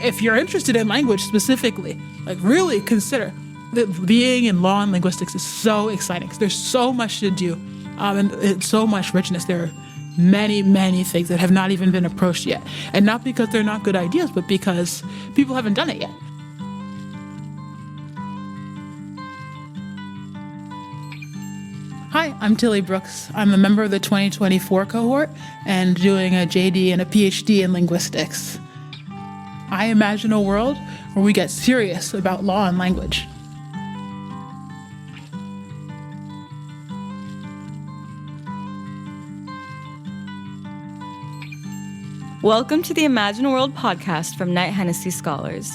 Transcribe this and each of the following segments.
if you're interested in language specifically, like really consider that being in law and linguistics is so exciting because there's so much to do, and it's so much richness. There are many, many things that have not even been approached yet. And not because they're not good ideas, but because people haven't done it yet. Hi, I'm Tilly Brooks. I'm a member of the 2024 cohort and doing a JD and a PhD in linguistics. I imagine a world where we get serious about law and language. Welcome to the Imagine a World podcast from Knight-Hennessy Scholars.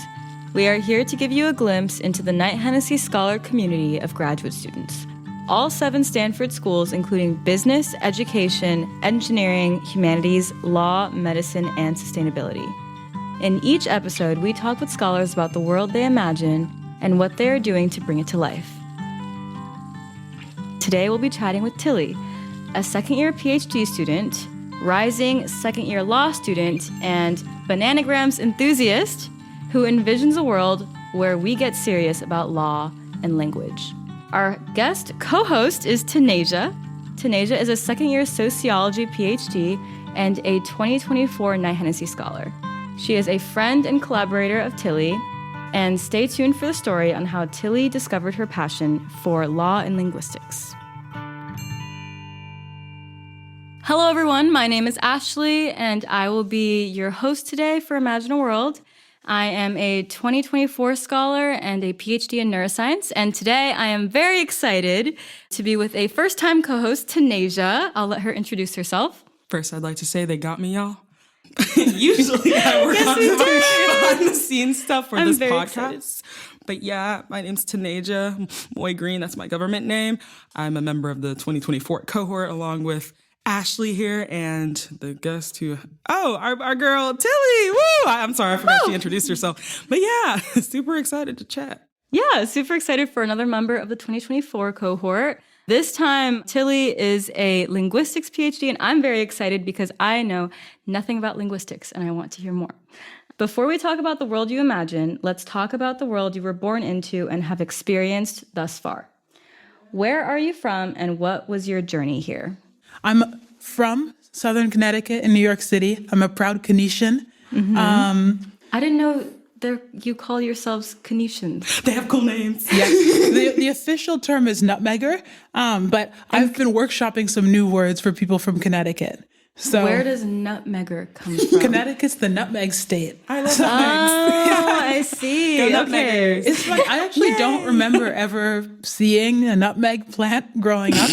We are here to give you a glimpse into the Knight-Hennessy Scholar community of graduate students. All 7 Stanford schools, including business, education, engineering, humanities, law, medicine, and sustainability. In each episode, we talk with scholars about the world they imagine and what they are doing to bring it to life. Today, we'll be chatting with Tilly, a second-year PhD student, rising second-year law student, and bananagrams enthusiast who envisions a world where we get serious about law and language. Our guest co-host is Tanajia. Tanajia is a second-year sociology PhD and a 2024 Knight-Hennessy Scholar. She is a friend and collaborator of Tilly, and stay tuned for the story on how Tilly discovered her passion for law and linguistics. Hello, everyone. My name is Ashley, and I will be your host today for Imagine a World. I am a 2024 scholar and a PhD in neuroscience, and today I am very excited to be with a first-time co-host, Tanajia. I'll let her introduce herself. First, I'd like to say they got me, y'all. Usually I work on behind-the-scenes stuff for this podcast. Excited. But yeah, my name's Tanajia Moye-Green. That's my government name. I'm a member of the 2024 cohort along with Ashley here and the guest who, our girl, Tilly. Woo! I'm sorry, I forgot she introduced herself. But yeah, super excited to chat. Yeah, super excited for another member of the 2024 cohort. This time, Tilly is a linguistics PhD, and I'm very excited because I know nothing about linguistics, and I want to hear more. Before we talk about the world you imagine, let's talk about the world you were born into and have experienced thus far. Where are you from, and what was your journey here? I'm from Southern Connecticut in New York City. I'm a proud Canetian. Mm-hmm. I didn't know you call yourselves Canetians. They have cool names. Yes. The official term is nutmegger, but I've been workshopping some new words for people from Connecticut. So where does nutmegger come from? Connecticut's the nutmeg state. I love nutmegs. Oh, I see. Go okay. nutmeggers. It's funny. I actually don't remember ever seeing a nutmeg plant growing up,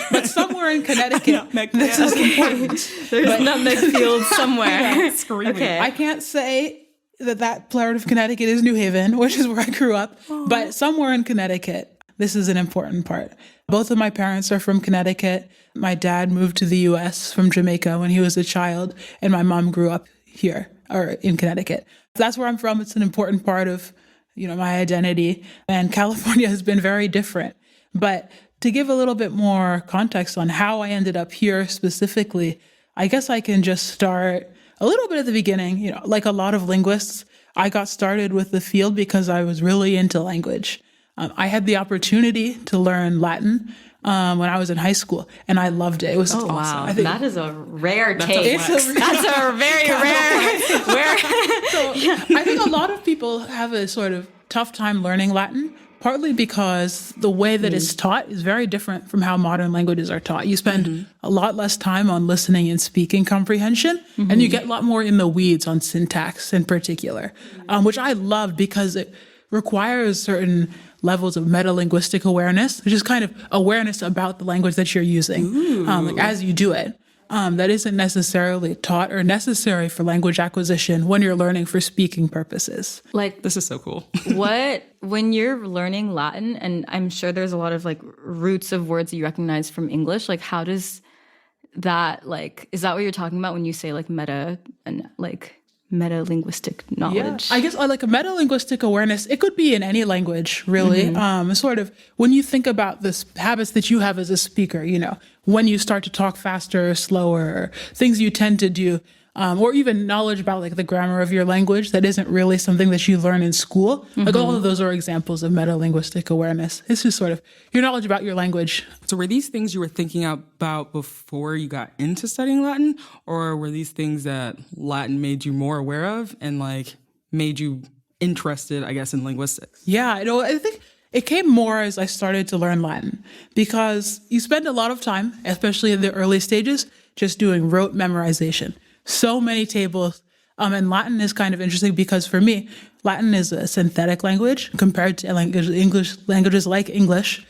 but somewhere in Connecticut, this is important. There's nutmeg fields somewhere. Screaming. Okay. I can't say that part of Connecticut is New Haven, which is where I grew up, but somewhere in Connecticut, this is an important part. Both of my parents are from Connecticut. My dad moved to the U.S. from Jamaica when he was a child, and my mom grew up here, or in Connecticut. That's where I'm from. It's an important part of, my identity. And California has been very different. But to give a little bit more context on how I ended up here specifically, I guess I can just start a little bit at the beginning. Like a lot of linguists, I got started with the field because I was really into language. I had the opportunity to learn Latin when I was in high school, and I loved it. It was awesome. Wow. I think That is a rare case. That's a very rare. So I think a lot of people have a sort of tough time learning Latin, partly because the way that it's taught is very different from how modern languages are taught. You spend a lot less time on listening and speaking comprehension, and you get a lot more in the weeds on syntax in particular, which I loved because it requires certain levels of meta-linguistic awareness, which is kind of awareness about the language that you're using as you do it. That isn't necessarily taught or necessary for language acquisition when you're learning for speaking purposes. This is so cool. When you're learning Latin, and I'm sure there's a lot of roots of words that you recognize from English, how does that, is that what you're talking about when you say meta and meta-linguistic knowledge? Yeah. I guess like a meta-linguistic awareness, it could be in any language, really. Sort of when you think about the habits that you have as a speaker, when you start to talk faster or slower, or things you tend to do, or even knowledge about like the grammar of your language that isn't really something that you learn in school. Like all of those are examples of meta-linguistic awareness. It's just sort of your knowledge about your language. So were these things you were thinking about before you got into studying Latin, or were these things that Latin made you more aware of and like made you interested, I guess, in linguistics? Yeah, I think it came more as I started to learn Latin, because you spend a lot of time, especially in the early stages, just doing rote memorization. So many tables. And Latin is kind of interesting because for me, Latin is a synthetic language compared to languages like English,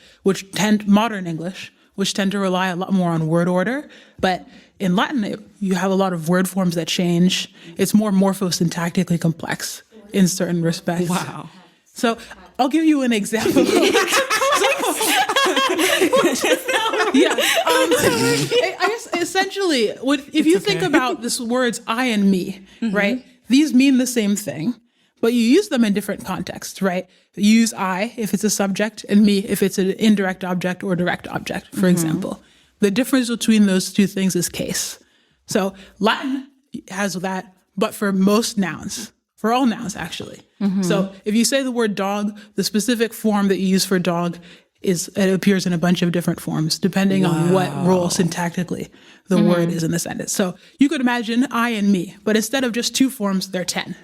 modern English, which tend to rely a lot more on word order. But in Latin, you have a lot of word forms that change. It's more morphosyntactically complex in certain respects. Wow. So I'll give you an example. Yeah. I guess essentially, if you think about this words I and me, right? These mean the same thing, but you use them in different contexts, right? You use I if it's a subject and me if it's an indirect object or direct object, for example. The difference between those two things is case. So Latin has that, but for most nouns. For all nouns, actually. So if you say the word dog, the specific form that you use for dog it appears in a bunch of different forms, depending on what role syntactically the word is in the sentence. So you could imagine I and me, but instead of just 2 forms, there are 10,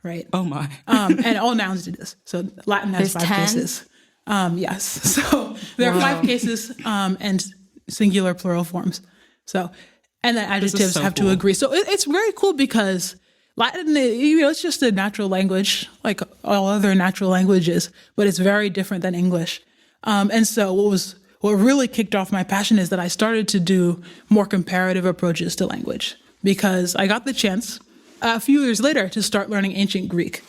right? Oh my. And all nouns do this. So Latin has There's 5 10? cases. Yes. So there are 5 cases and singular plural forms. So, and then adjectives so have cool. to agree. So it's very cool because Latin, it's just a natural language, like all other natural languages, but it's very different than English. And so what really kicked off my passion is that I started to do more comparative approaches to language, because I got the chance a few years later to start learning ancient Greek.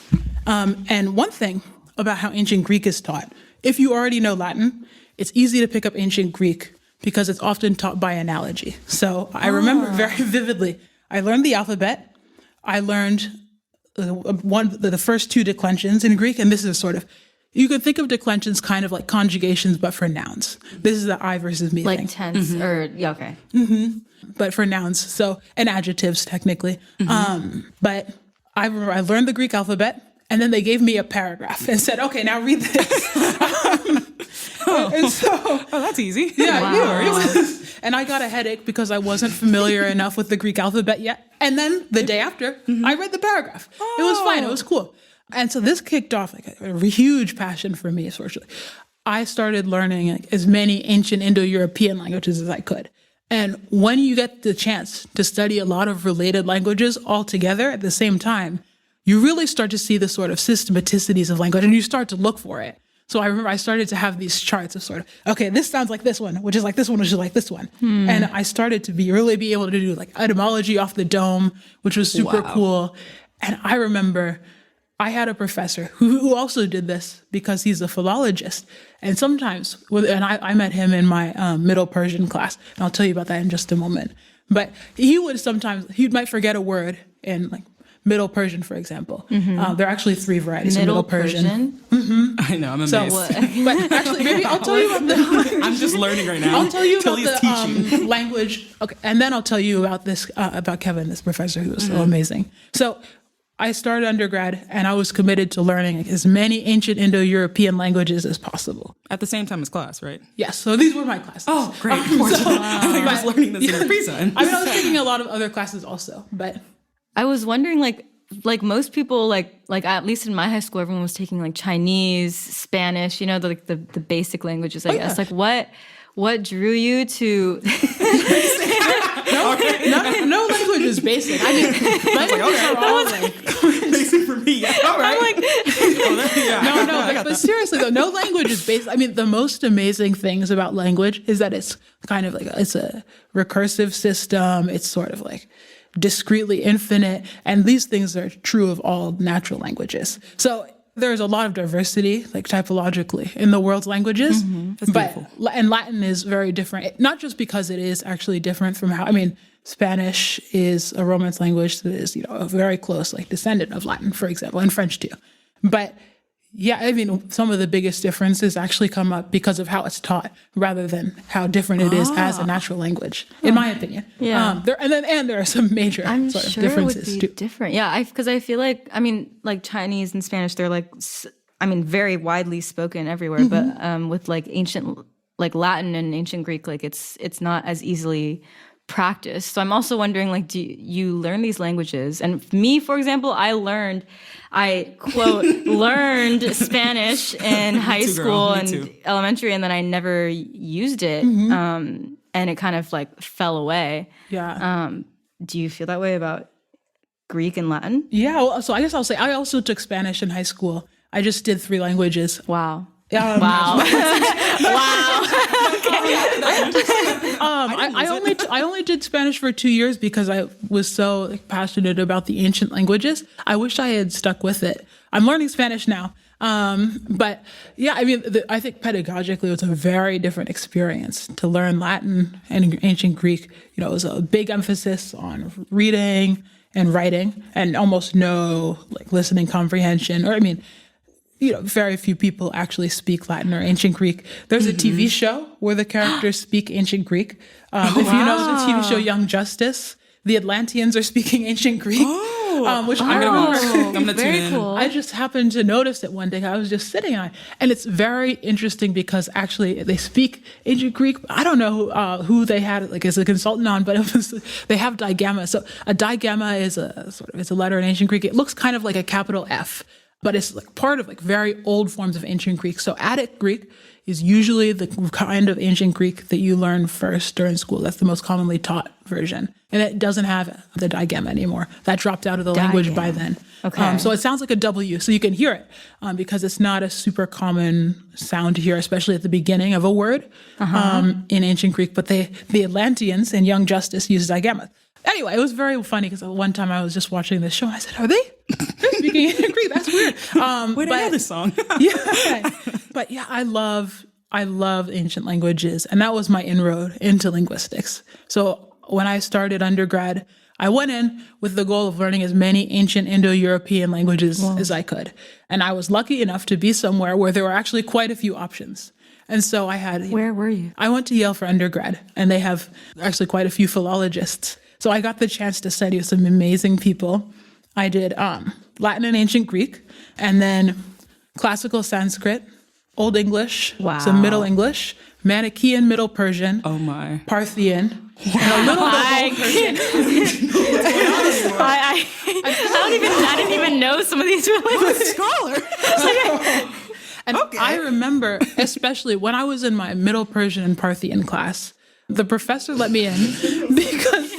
And one thing about how ancient Greek is taught, if you already know Latin, it's easy to pick up ancient Greek because it's often taught by analogy. So I remember very vividly, I learned the alphabet. I learned the first 2 declensions in Greek, and this is sort of, you could think of declensions kind of like conjugations, but for nouns. This is the I versus me Like thing. tense or, yeah, okay. But for nouns, so, and adjectives technically. But I remember I learned the Greek alphabet, and then they gave me a paragraph and said, okay, now read this. And so, Oh, that's easy. yeah, it was. And I got a headache because I wasn't familiar enough with the Greek alphabet yet. And then the day after, I read the paragraph. It was fine. It was cool. And so this kicked off like a huge passion for me, essentially. I started learning like as many ancient Indo-European languages as I could. And when you get the chance to study a lot of related languages all together at the same time, you really start to see the sort of systematicities of language, and you start to look for it. So I remember I started to have these charts of sort of, okay, this sounds like this one, which is like this one, which is like this one. And I started to really be able to do like etymology off the dome, which was super cool. And I remember I had a professor who also did this because he's a philologist. And sometimes, I met him in my Middle Persian class, and I'll tell you about that in just a moment. But he might forget a word in like Middle Persian, for example. There are actually 3 varieties of Middle Persian. I know, I'm amazed. But actually, maybe I'll tell you about the... I'm just learning right now. I'll tell you about Tilly's the language. Okay, and then I'll tell you about this, about Kevin, this professor who was so amazing. So I started undergrad, and I was committed to learning as many ancient Indo-European languages as possible. At the same time as class, right? Yes, so these were my classes. Oh, great. I thought you were just learning this in your free time. I mean, I was taking a lot of other classes also, but... I was wondering, like most people, like at least in my high school, everyone was taking like Chinese, Spanish, the basic languages, I guess. Like what drew you to? No language is basic. I mean, languages are all like basic for me. Yeah. All right. I'm like, but seriously though, no language is basic. I mean, the most amazing things about language is that it's kind of like it's a recursive system. It's sort of like discretely infinite, and these things are true of all natural languages. So there's a lot of diversity, like typologically, in the world's languages. That's beautiful. And Latin is very different, not just because it is actually different from Spanish is a Romance language that is, a very close like descendant of Latin, for example, and French too. But Yeah, I mean, some of the biggest differences actually come up because of how it's taught rather than how different it is as a natural language, in my opinion. Yeah. There are some major I'm sort of sure differences it would be too. different. Yeah, because I feel like, I mean, like Chinese and Spanish, they're like, very widely spoken everywhere. But with like ancient, like Latin and ancient Greek, like it's not as easily practiced. So I'm also wondering, like, do you learn these languages? And me, for example, I quote learned Spanish in high too, school girl. Me and too. elementary, and then I never used it, and it kind of like fell away. Yeah. Do you feel that way about Greek and Latin? Yeah. Well, so I guess I'll say I also took Spanish in high school. I just did 3 languages. Wow. Wow. wow. I only did Spanish for 2 years because I was so like, passionate about the ancient languages. I wish I had stuck with it. I'm learning Spanish now. But yeah, I mean, I think pedagogically it was a very different experience to learn Latin and ancient Greek. You know, it was a big emphasis on reading and writing and almost no like listening comprehension, or I mean, you know, very few people actually speak Latin or ancient Greek. There's a TV show where the characters speak ancient Greek. If you know the TV show Young Justice, the Atlanteans are speaking ancient Greek, which I remember. I'm gonna tune Very in. cool. I just happened to notice it one day. I was just sitting on it. And it's very interesting because actually they speak ancient Greek. I don't know who they had like as a consultant on, but it was, they have digamma. So a digamma is it's a letter in ancient Greek. It looks kind of like a capital F, but it's like part of like very old forms of ancient Greek. So Attic Greek is usually the kind of ancient Greek that you learn first during school. That's the most commonly taught version. And it doesn't have the digamma anymore. That dropped out of the language by then. Okay. So it sounds like a W, so you can hear it because it's not a super common sound to hear, especially at the beginning of a word in ancient Greek. But the Atlanteans in Young Justice use digamma. Anyway, it was very funny because one time I was just watching this show and I said, "Are they're speaking ancient Greek? That's weird." Wait, I know this song. Yeah, but yeah, I love ancient languages, and that was my inroad into linguistics. So when I started undergrad, I went in with the goal of learning as many ancient Indo-European languages as I could, and I was lucky enough to be somewhere where there were actually quite a few options. And so I had. Where were you? I went to Yale for undergrad, and they have actually quite a few philologists. So I got the chance to study with some amazing people. I did Latin and ancient Greek, and then classical Sanskrit, Old English, some Middle English, Manichaean Middle Persian, Parthian, and a little bit of Old Persian. I didn't even know some of these were like Scholar. And I remember, especially when I was in my Middle Persian and Parthian class, the professor let me in because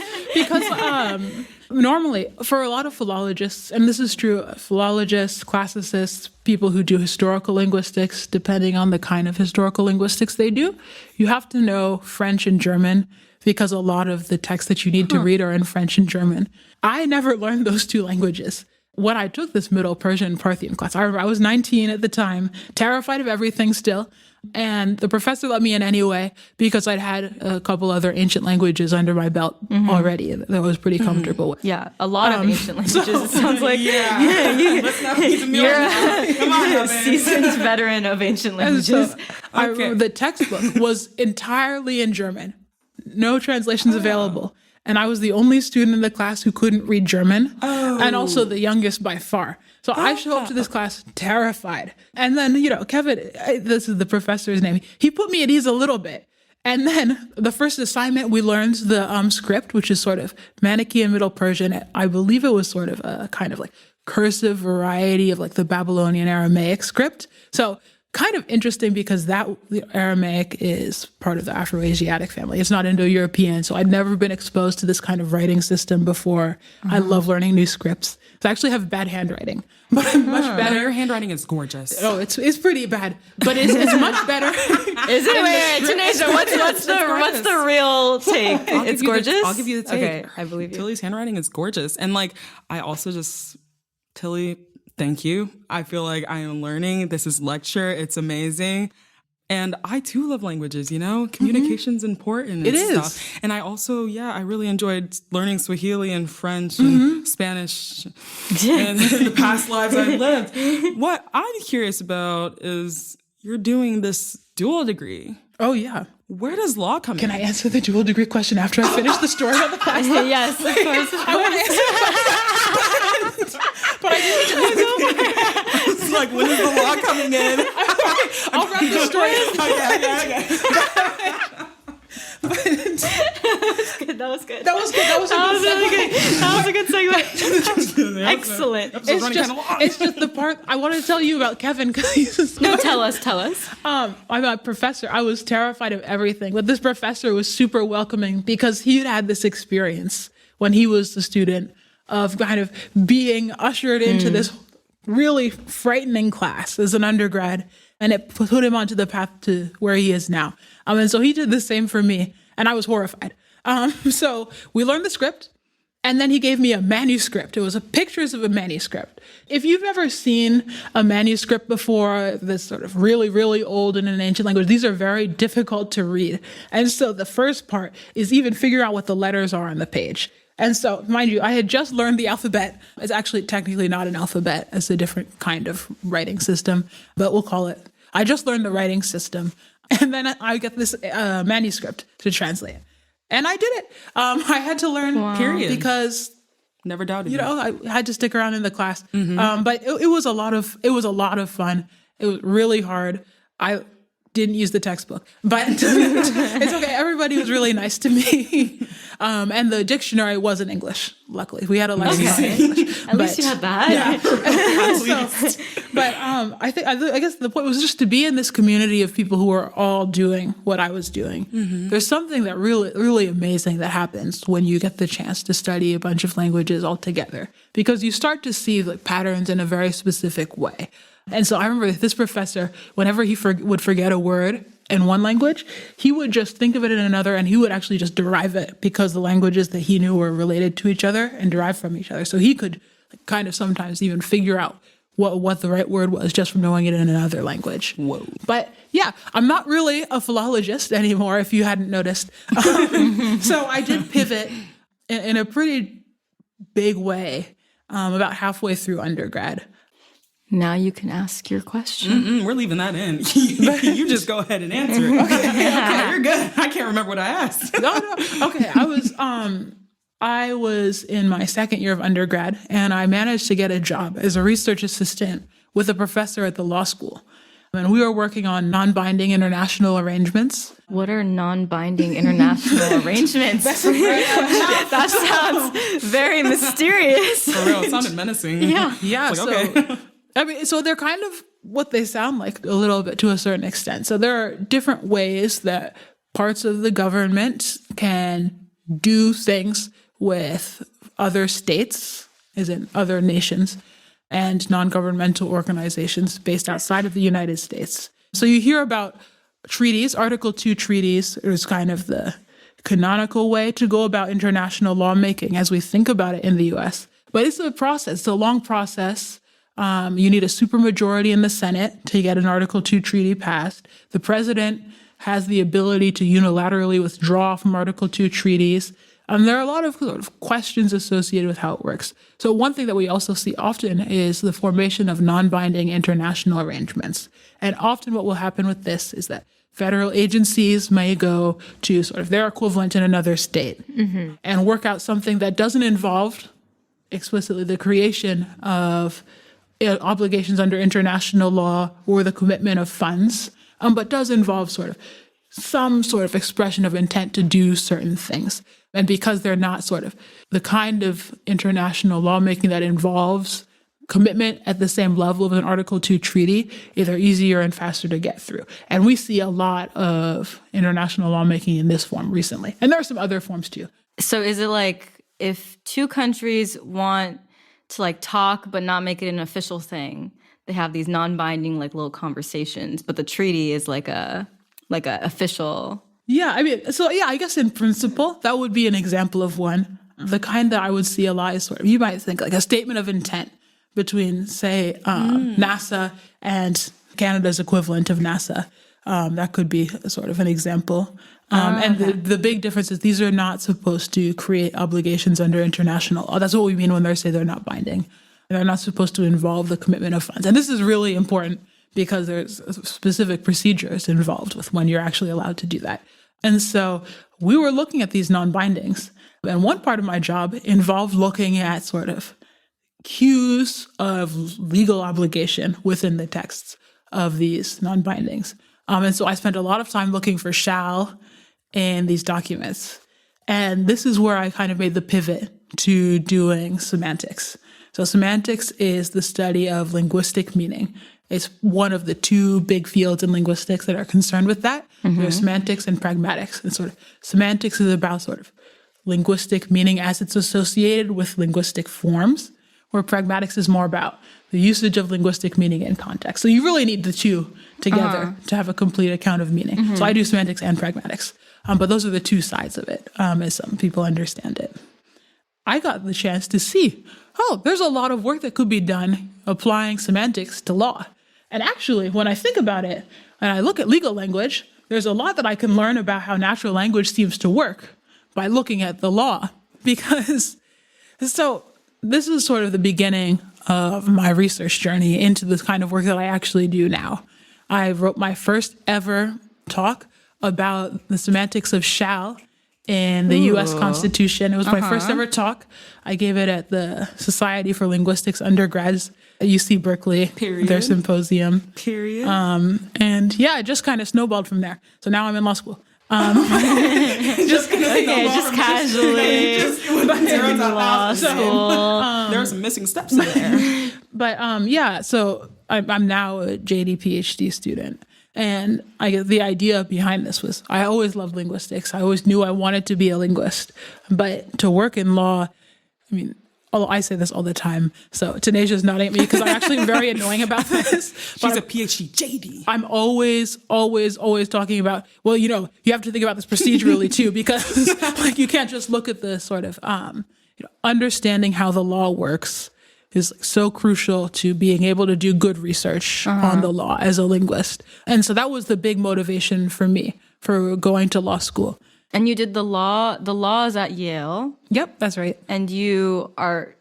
normally for a lot of philologists, and this is true, philologists, classicists, people who do historical linguistics, depending on the kind of historical linguistics they do, you have to know French and German because a lot of the texts that you need to read are in French and German. I never learned those 2 languages. When I took this Middle Persian and Parthian class, I remember I was 19 at the time, terrified of everything still. And the professor let me in anyway because I'd had a couple other ancient languages under my belt already that I was pretty comfortable with. Yeah, a lot of ancient languages. It sounds like Let's not be you're Come on, now, a man. seasoned veteran of ancient languages. I remember the textbook was entirely in German, no translations available. And I was the only student in the class who couldn't read German, and also the youngest by far. So I show up to this class terrified. And then, Kevin, this is the professor's name, he put me at ease a little bit. And then the first assignment, we learned the script, which is sort of Manichaean Middle Persian. I believe it was sort of a kind of like cursive variety of like the Babylonian Aramaic script. So kind of interesting because the Aramaic is part of the Afro-Asiatic family. It's not Indo-European, so I'd never been exposed to this kind of writing system before. I love learning new scripts. So I actually have bad handwriting, but I'm much better. Your handwriting is gorgeous. Oh, it's pretty bad, but it's much better. Is it? Wait, Tanajia, what's the real take? It's gorgeous? I'll give you the take. Okay, I believe you. Tilly's handwriting is gorgeous. And like, I also Tilly, thank you. I feel like I am learning. This is lecture. It's amazing. And I too love languages, communication's important. It and is. Stuff. And I also, I really enjoyed learning Swahili and French and Spanish and the past lives I've lived. What I'm curious about is you're doing this dual degree. Oh, yeah. Where does law come in? Can I answer the dual degree question after I finish the story about the class? Yes, of course. I want to answer but I didn't. It's like, when is the law coming in? I'll wrap the story. Okay. That was good. That was really good. That was a good segment. Excellent. It's just the part I want to tell you about Kevin because he's No, tell us. I'm a professor. I was terrified of everything, but this professor was super welcoming because he had this experience when he was the student of kind of being ushered into this really frightening class as an undergrad, and it put him onto the path to where he is now. And so he did the same for me, and I was horrified. So we learned the script, and then he gave me a manuscript. It was pictures of a manuscript. If you've ever seen a manuscript before, this sort of really, really old in an ancient language, these are very difficult to read. And so the first part is even figure out what the letters are on the page. And so, mind you, I had just learned the alphabet. It's actually technically not an alphabet. It's a different kind of writing system, but we'll call it. I just learned the writing system. And then I get this manuscript to translate. And I did it. I had to learn, period. Because never doubted I had to stick around in the class. But it was a lot of fun. It was really hard. I didn't use the textbook, but it's okay. Everybody was really nice to me. And the dictionary was in English, luckily. We had a lesson on English. At least you had that. Yeah. I guess the point was just to be in this community of people who are all doing what I was doing. There's something that really, really amazing that happens when you get the chance to study a bunch of languages all together, because you start to see like patterns in a very specific way. And so I remember this professor, whenever he would forget a word in one language, he would just think of it in another, and he would actually just derive it because the languages that he knew were related to each other and derived from each other. So he could kind of sometimes even figure out what the right word was just from knowing it in another language. Whoa. But yeah, I'm not really a philologist anymore, if you hadn't noticed. So I did pivot in a pretty big way about halfway through undergrad. Now you can ask your question. We're leaving that in. You just go ahead and answer it. Okay, you're good. I can't remember what I asked. No. Okay, I was in my second year of undergrad, and I managed to get a job as a research assistant with a professor at the law school. And we were working on non-binding international arrangements. What are non-binding international arrangements? That sounds very mysterious. For real, it sounded menacing. Yeah. Okay. So they're kind of what they sound like a little bit to a certain extent. So there are different ways that parts of the government can do things with other states, as in other nations, and non-governmental organizations based outside of the United States. So you hear about treaties. Article 2 treaties is kind of the canonical way to go about international lawmaking as we think about it in the U.S. But it's a process. It's a long process. You need a supermajority in the Senate to get an Article 2 treaty passed. The president has the ability to unilaterally withdraw from Article 2 treaties. There are a lot of sort of questions associated with how it works. So one thing that we also see often is the formation of non-binding international arrangements. And often what will happen with this is that federal agencies may go to sort of their equivalent in another state and work out something that doesn't involve explicitly the creation of obligations under international law or the commitment of funds, but does involve some sort of expression of intent to do certain things. And because they're not sort of the kind of international lawmaking that involves commitment at the same level of an Article 2 treaty, they're easier and faster to get through. And we see a lot of international lawmaking in this form recently. And there are some other forms too. So is it like if two countries want to talk but not make it an official thing, they have these non-binding little conversations, but the treaty is like a official. Yeah, I guess in principle that would be an example of one. The kind that I would see a lot is you might think like a statement of intent between, say, NASA and Canada's equivalent of NASA. That could be sort of an example. And the big difference is these are not supposed to create obligations under international law. That's what we mean when they say they're not binding. They're not supposed to involve the commitment of funds. And this is really important because there's specific procedures involved with when you're actually allowed to do that. And so we were looking at these non-bindings. And one part of my job involved looking at sort of cues of legal obligation within the texts of these non-bindings. And so I spent a lot of time looking for shall in these documents. And this is where I kind of made the pivot to doing semantics. So semantics is the study of linguistic meaning. It's one of the two big fields in linguistics that are concerned with that. There's semantics and pragmatics. And sort of semantics is about sort of linguistic meaning as it's associated with linguistic forms, where pragmatics is more about the usage of linguistic meaning in context. So you really need the two together to have a complete account of meaning. So I do semantics and pragmatics. But those are the two sides of it, as some people understand it. I got the chance to see, there's a lot of work that could be done applying semantics to law. And actually, when I think about it, and I look at legal language, there's a lot that I can learn about how natural language seems to work by looking at the law. So this is sort of the beginning of my research journey into this kind of work that I actually do now. I wrote my first ever talk about the semantics of shall in the U.S. Constitution. It was my first ever talk. I gave it at the Society for Linguistics undergrads at UC Berkeley, their symposium. And yeah, it just kind of snowballed from there. So now I'm in law school. Just casually in law school. There are some missing steps in there. But so I'm now a JD PhD student. And the idea behind this was I always loved linguistics. I always knew I wanted to be a linguist. But to work in law, I say this all the time. So Tanajia's nodding at me because I'm actually very annoying about this. She's a PhD JD. I'm always talking about, you have to think about this procedurally too, because you can't just look at the sort of, understanding how the law works is so crucial to being able to do good research on the law as a linguist. And so that was the big motivation for me for going to law school. And you did the law is at Yale. Yep, that's right. And you are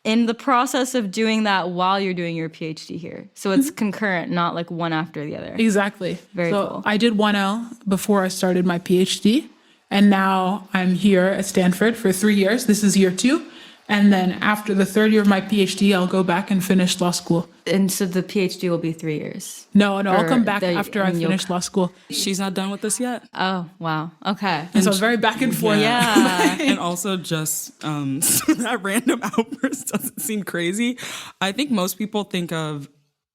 in the process of doing that while you're doing your PhD here. So it's concurrent, not like one after the other. Exactly. Very cool. I did 1L before I started my PhD. And now I'm here at Stanford for 3 years. This is year 2. And then after the third year of my PhD, I'll go back and finish law school. And so the PhD will be 3 years? No, I'll come back after I finish law school. She's not done with this yet. Oh, wow. Okay. And so it's very back and forth. Yeah. And also just so that random outburst doesn't seem crazy. I think most people think of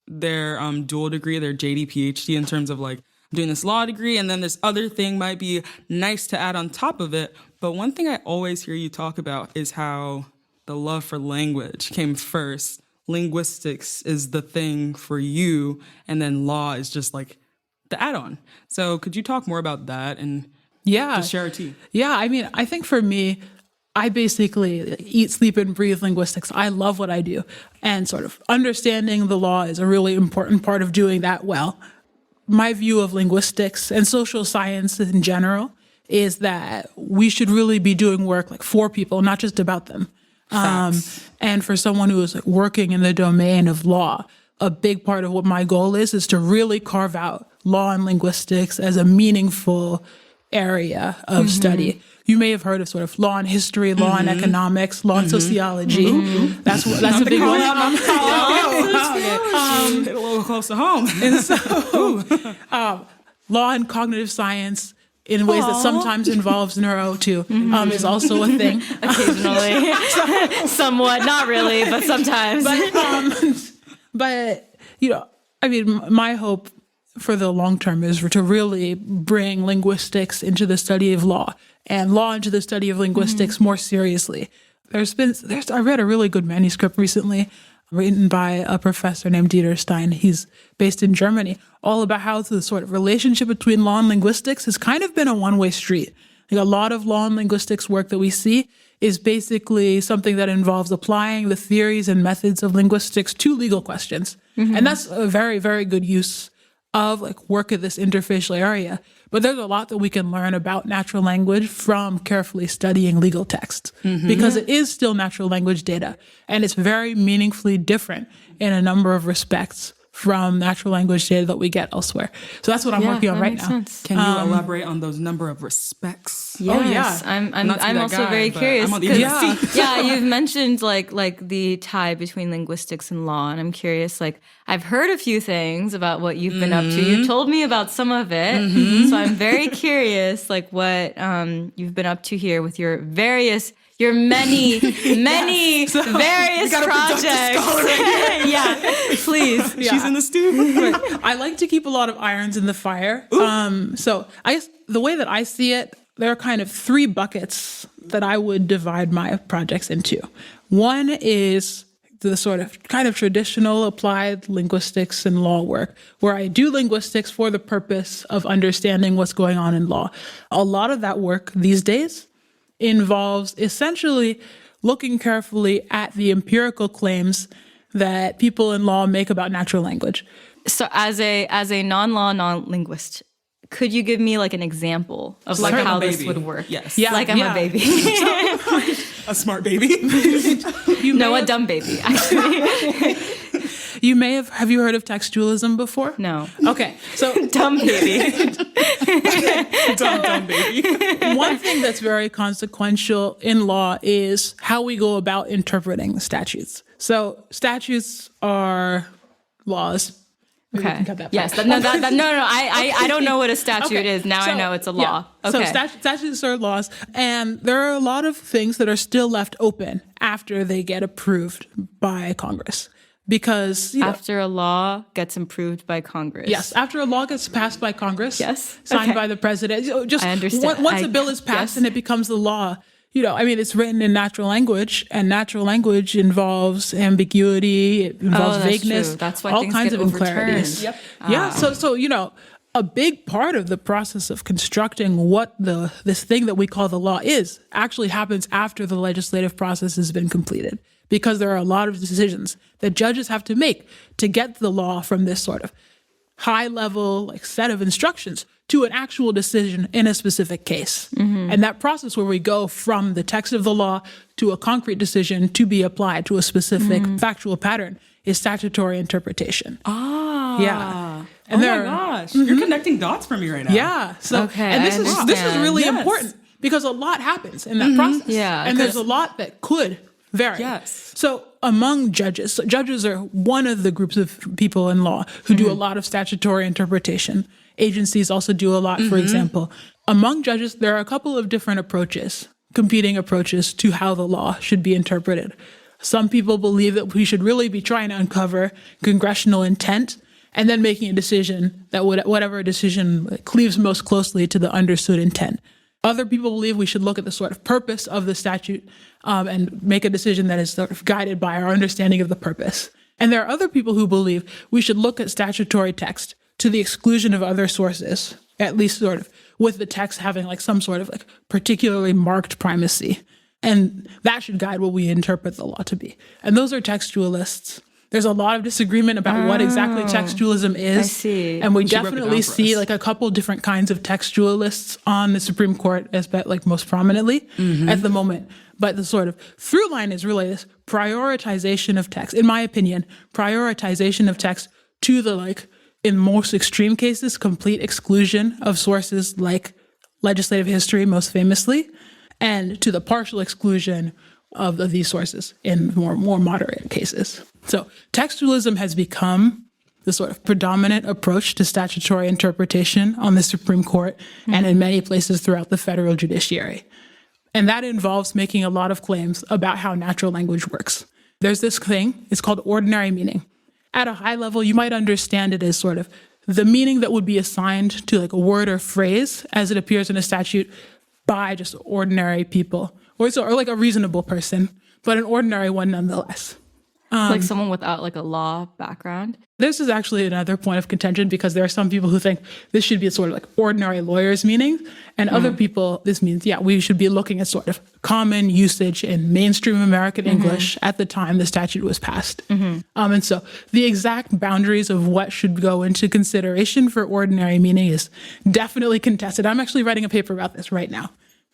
their dual degree, their JD PhD, in terms of like doing this law degree, and then this other thing might be nice to add on top of it. But one thing I always hear you talk about is how the love for language came first. Linguistics is the thing for you, and then law is just like the add-on. So could you talk more about that and just share a tea? Yeah, I think for me, I basically eat, sleep, and breathe linguistics. I love what I do. And sort of understanding the law is a really important part of doing that well. My view of linguistics and social science in general is that we should really be doing work like for people, not just about them. And for someone who is working in the domain of law, a big part of what my goal is to really carve out law and linguistics as a meaningful area of study. You may have heard of sort of law and history, law and economics, law and sociology. That's a big one. Hit a little close to home. And so, law and cognitive science, in ways that sometimes involves neuro too, is also a thing. Occasionally. Somewhat, not really, but sometimes. But my hope for the long term is to really bring linguistics into the study of law and law into the study of linguistics more seriously. I read a really good manuscript recently written by a professor named Dieter Stein. He's based in Germany, all about how the sort of relationship between law and linguistics has kind of been a one-way street. Like a lot of law and linguistics work that we see is basically something that involves applying the theories and methods of linguistics to legal questions. And that's a very, very good use of like work at this interfacial area. But there's a lot that we can learn about natural language from carefully studying legal text because it is still natural language data, and it's very meaningfully different in a number of respects from natural language data that we get elsewhere. So that's what I'm working on right now. Sense. Can you elaborate on those number of respects? Yes. Oh, yeah. I'm also very curious. I'm on the other seat. Yeah, you've mentioned like the tie between linguistics and law, and I'm curious. Like, I've heard a few things about what you've been up to. You told me about some of it, so I'm very curious, like what you've been up to here with your many various projects. Yeah, please. Yeah. She's in the stew. I like to keep a lot of irons in the fire. So I guess the way that I see it, there are kind of three buckets that I would divide my projects into. One is the sort of kind of traditional applied linguistics and law work, where I do linguistics for the purpose of understanding what's going on in law. A lot of that work these days involves essentially looking carefully at the empirical claims that people in law make about natural language. So as a non-law, non-linguist, could you give me like an example of like Like how I'm a this baby. would work? Yes. Yeah. Like I'm a baby. A smart baby. No, a dumb baby, actually. You may have you heard of textualism before? No. Okay. So Dumb baby. dumb baby. one thing that's very consequential in law is how we go about interpreting the statutes. So statutes are laws. Maybe we Okay. can cut that Yes. part. No. I don't know what a statute Okay. is. Now I So, know it's a yeah. law. Okay. So statutes are laws, and there are a lot of things that are still left open after they get approved by Congress. Because, After a law gets improved by Congress. yes, after a law gets passed by Congress, Yes. signed Okay. by the president, just I understand. once a bill is passed yes. and it becomes the law, it's written in natural language, and natural language involves ambiguity, it involves that's vagueness, true. That's why all things kinds get of inclarities. overturned. Yeah, so a big part of the process of constructing what this thing that we call the law is actually happens after the legislative process has been completed, because there are a lot of decisions that judges have to make to get the law from this sort of high level set of instructions to an actual decision in a specific case. And that process where we go from the text of the law to a concrete decision to be applied to a specific factual pattern is statutory interpretation. Yeah. And Oh my gosh. You're connecting dots for me right now. Yeah. So, Okay, and this I is understand. really Yes. important because a lot happens in that process. Yeah, And there's a lot that could vary. Yes. So among judges, so judges are one of the groups of people in law who do a lot of statutory interpretation. Agencies also do a lot, for example. Among judges, there are a couple of different approaches, competing approaches to how the law should be interpreted. Some people believe that we should really be trying to uncover congressional intent and then making a decision that whatever decision cleaves most closely to the understood intent. Other people believe we should look at the sort of purpose of the statute and make a decision that is sort of guided by our understanding of the purpose. And there are other people who believe we should look at statutory text to the exclusion of other sources, at least sort of with the text having some sort of particularly marked primacy. And that should guide what we interpret the law to be. And those are textualists. There's a lot of disagreement about what exactly textualism is. I see. And we should rip it definitely down for see us. a couple different kinds of textualists on the Supreme Court, most prominently at the moment. But the sort of through line is really this prioritization of text. In my opinion, prioritization of text to the in most extreme cases, complete exclusion of sources like legislative history, most famously, and to the partial exclusion of these sources in more moderate cases. So textualism has become the sort of predominant approach to statutory interpretation on the Supreme Court and in many places throughout the federal judiciary. And that involves making a lot of claims about how natural language works. There's this thing, it's called ordinary meaning. At a high level, you might understand it as sort of the meaning that would be assigned to a word or phrase as it appears in a statute by just ordinary people, or a reasonable person, but an ordinary one nonetheless. Like someone without like a law background. This is actually another point of contention because there are some people who think this should be sort of like ordinary lawyer's meaning. And other people, this means, we should be looking at sort of common usage in mainstream American English at the time the statute was passed. And so the exact boundaries of what should go into consideration for ordinary meaning is definitely contested. I'm actually writing a paper about this right now.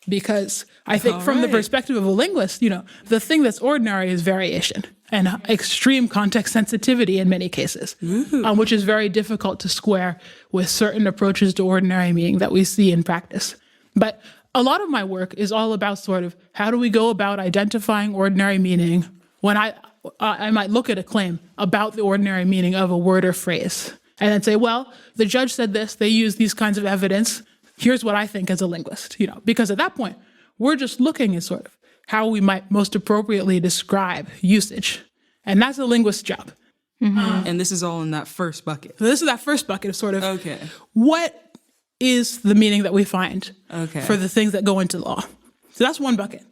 Because I think from the perspective of a linguist, the thing that's ordinary is variation and extreme context sensitivity in many cases, which is very difficult to square with certain approaches to ordinary meaning that we see in practice. But a lot of my work is all about sort of how do we go about identifying ordinary meaning when I might look at a claim about the ordinary meaning of a word or phrase and then say, well, the judge said this, they used these kinds of evidence. Here's what I think as a linguist, because at that point, we're just looking at sort of how we might most appropriately describe usage. And that's a linguist's job. And this is all in that first bucket. So this is that first bucket of sort of what is the meaning that we find for the things that go into law. So that's one bucket.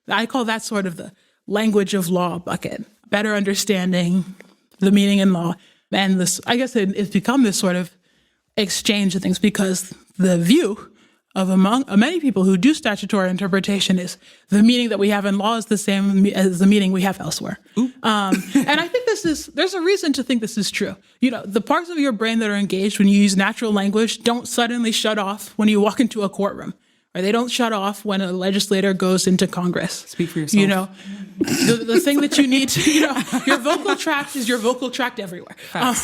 I call that sort of the language of law bucket, better understanding the meaning in law. And this, I guess it's become this sort of exchange of things because the view of among many people who do statutory interpretation is the meaning that we have in law is the same as the meaning we have elsewhere. And I think there's a reason to think this is true. The parts of your brain that are engaged when you use natural language don't suddenly shut off when you walk into a courtroom. Or they don't shut off when a legislator goes into Congress. Speak for yourself. The thing that you need to, your vocal tract is your vocal tract everywhere.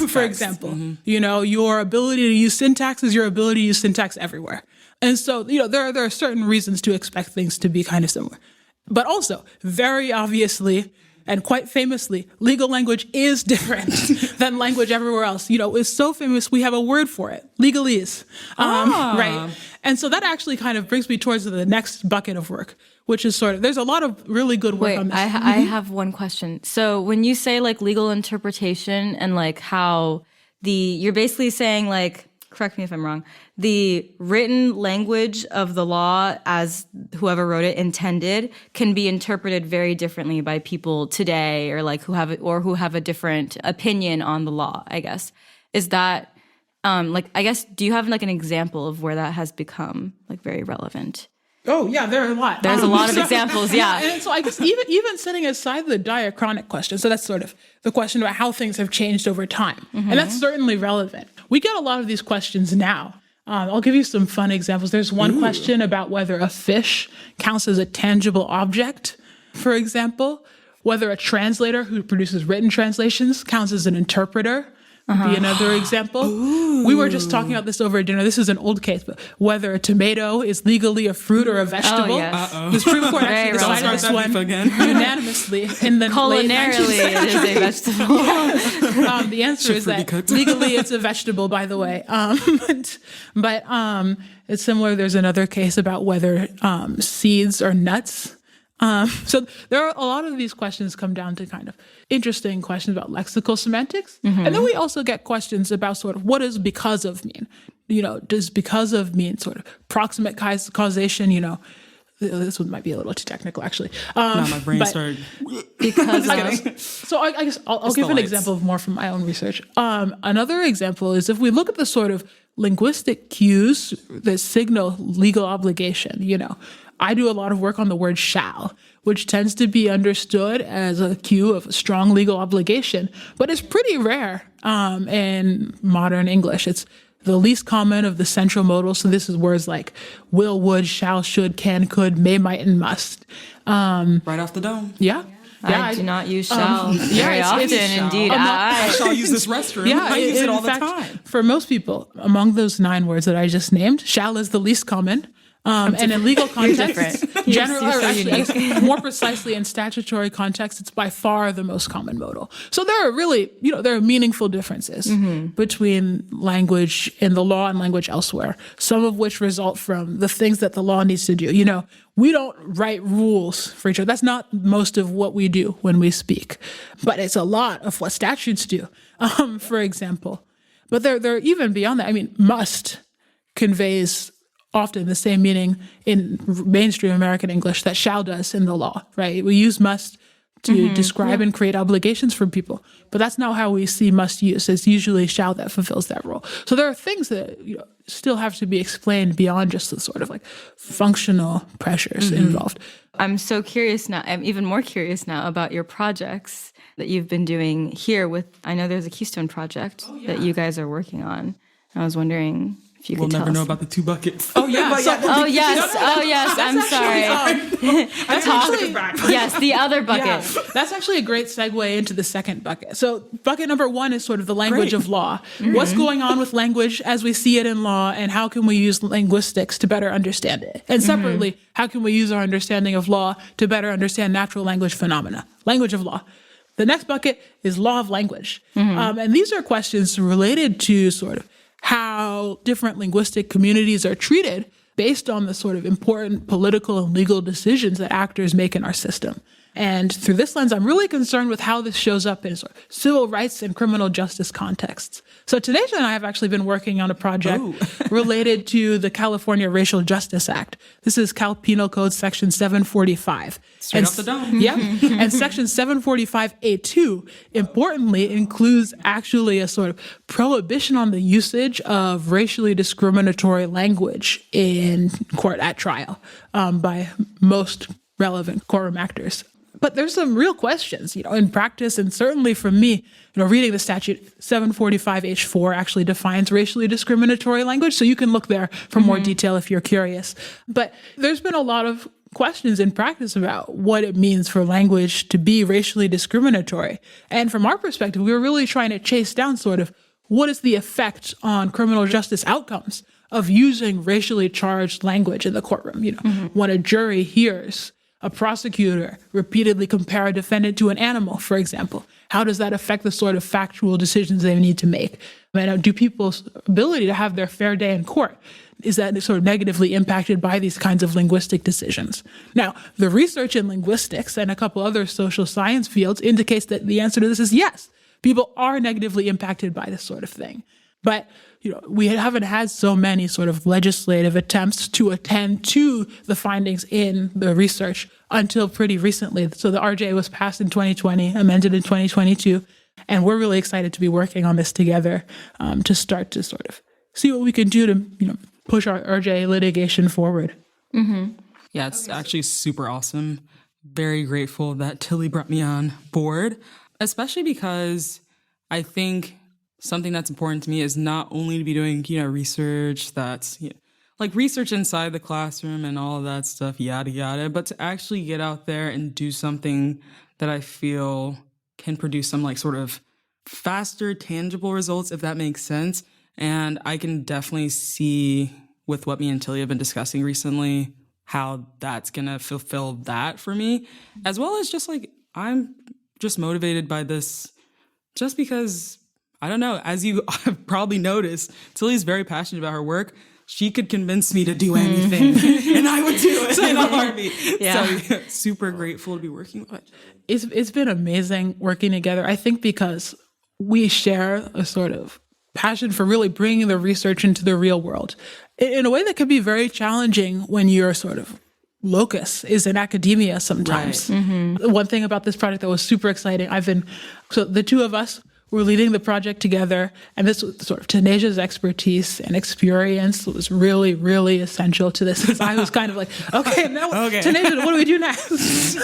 For example, your ability to use syntax is your ability to use syntax everywhere. And so, there are certain reasons to expect things to be kind of similar. But also, very obviously, and quite famously, legal language is different than language everywhere else. It's so famous, we have a word for it, legalese, right? And so that actually kind of brings me towards the next bucket of work, which is there's a lot of really good work on this. I have one question. So when you say like legal interpretation and like how you're basically saying like, correct me if I'm wrong, the written language of the law as whoever wrote it intended can be interpreted very differently by people today or like who have a different opinion on the law, I guess. Is that do you have like an example of where that has become like very relevant? Oh yeah, there are a lot. There's a lot of examples, yeah. And so I guess even setting aside the diachronic question, so that's sort of the question about how things have changed over time, and that's certainly relevant. We get a lot of these questions now. I'll give you some fun examples. There's one question about whether a fish counts as a tangible object, for example, whether a translator who produces written translations counts as an interpreter. Be another example. We were just talking about this over dinner. This is an old case, but whether a tomato is legally a fruit or a vegetable. Oh, yes. The Supreme Court actually decided this one unanimously. In the culinarily, it is a vegetable. The answer is that legally it's a vegetable, by the way. But it's similar. There's another case about whether seeds are nuts. So there are a lot of these questions come down to kind of interesting questions about lexical semantics. And then we also get questions about sort of what does because of mean? Does because of mean sort of proximate causation? This one might be a little too technical, actually. My brain started because of. So I guess I'll give an example more from my own research. Another example is if we look at the sort of linguistic cues that signal legal obligation, I do a lot of work on the word shall, which tends to be understood as a cue of a strong legal obligation, but it's pretty rare in modern English. It's the least common of the central modals. So this is words like will, would, shall, should, can, could, may, might, and must. Right off the dome. Yeah. I do not use shall very often, indeed. I shall use this restroom. I use it all the time. For most people, among those 9 words that I just named, shall is the least common. And in legal context, more precisely in statutory context, it's by far the most common modal. So there are really, there are meaningful differences between language in the law and language elsewhere, some of which result from the things that the law needs to do. We don't write rules for each other. That's not most of what we do when we speak, but it's a lot of what statutes do, for example. But they're even beyond that. I mean, must conveys often the same meaning in mainstream American English that shall does in the law, right? We use must to describe and create obligations for people. But that's not how we see must use. It's usually shall that fulfills that role. So there are things that still have to be explained beyond just the sort of like functional pressures involved. I'm so curious now. I'm even more curious now about your projects that you've been doing here with, I know there's a Keystone project that you guys are working on. I was wondering if you could tell us. We'll never know about the 2 buckets. Oh, yeah. Yes. I'm sorry. That's actually, yes, the other bucket. Yeah, that's actually a great segue into the second bucket. So bucket number 1 is sort of the language of law. What's going on with language as we see it in law, and how can we use linguistics to better understand it? And separately, how can we use our understanding of law to better understand natural language phenomena? Language of law. The next bucket is law of language. And these are questions related to sort of how different linguistic communities are treated based on the sort of important political and legal decisions that actors make in our system. And through this lens, I'm really concerned with how this shows up in sort of civil rights and criminal justice contexts. So Tanajia and I have actually been working on a project related to the California Racial Justice Act. This is Cal Penal Code Section 745. Straight off the dome. Yeah. And Section 745A2, importantly, includes actually a sort of prohibition on the usage of racially discriminatory language in court at trial by most relevant courtroom actors. But there's some real questions, in practice, and certainly for me, reading the statute, 745H4 actually defines racially discriminatory language, so you can look there for more detail if you're curious. But there's been a lot of questions in practice about what it means for language to be racially discriminatory. And from our perspective, we were really trying to chase down sort of what is the effect on criminal justice outcomes of using racially charged language in the courtroom. When a jury hears a prosecutor repeatedly compare a defendant to an animal, for example, how does that affect the sort of factual decisions they need to make? Do people's ability to have their fair day in court, is that sort of negatively impacted by these kinds of linguistic decisions? Now, the research in linguistics and a couple other social science fields indicates that the answer to this is yes. People are negatively impacted by this sort of thing. But we haven't had so many sort of legislative attempts to attend to the findings in the research until pretty recently. So the RJ was passed in 2020, amended in 2022, and we're really excited to be working on this together to start to sort of see what we can do to push our RJ litigation forward. Yeah, it's actually super awesome. Very grateful that Tilly brought me on board, especially because I think something that's important to me is not only to be doing, research that's like research inside the classroom and all of that stuff, yada, yada, but to actually get out there and do something that I feel can produce some like sort of faster, tangible results, if that makes sense. And I can definitely see with what me and Tilly have been discussing recently, how that's going to fulfill that for me, as well as just like, I'm just motivated by this just because, I don't know, as you have probably noticed, Tilly's very passionate about her work. She could convince me to do anything, and I would do it in a heartbeat. So super grateful to be working with her. It's been amazing working together, I think, because we share a sort of passion for really bringing the research into the real world in a way that can be very challenging when your sort of locus is in academia sometimes. Right. One thing about this project that was super exciting, so the two of us were leading the project together, and this was sort of Tanajia's expertise and experience was really, really essential to this. Because I was kind of like, okay, Tanajia, what do we do next?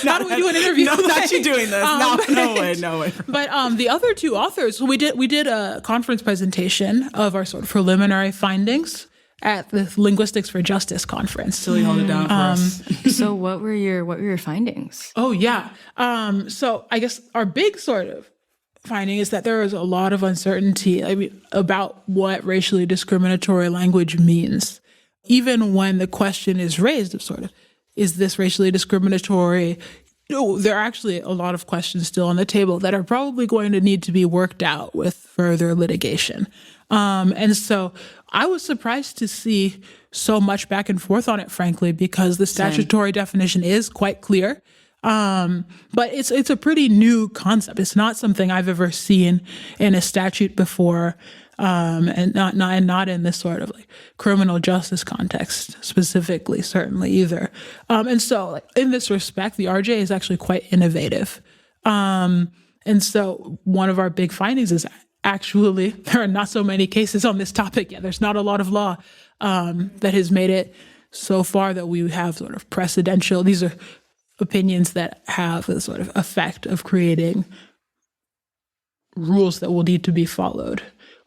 How do we do an interview? No, not you doing this. No way. But the other two authors, we did a conference presentation of our sort of preliminary findings at the Linguistics for Justice conference. Tilly held it down for us. So what were your findings? Oh yeah. So I guess our big sort of finding is that there is a lot of uncertainty about what racially discriminatory language means. Even when the question is raised of sort of, is this racially discriminatory? There are actually a lot of questions still on the table that are probably going to need to be worked out with further litigation. And so I was surprised to see so much back and forth on it, frankly, because the statutory definition is quite clear. But it's a pretty new concept. It's not something I've ever seen in a statute before. and not in this sort of like criminal justice context specifically, certainly either. And so like, in this respect, the RJ is actually quite innovative. And so one of our big findings is actually there are not so many cases on this topic yet. There's not a lot of law that has made it so far that we have sort of precedential. These are opinions that have a sort of effect of creating rules that will need to be followed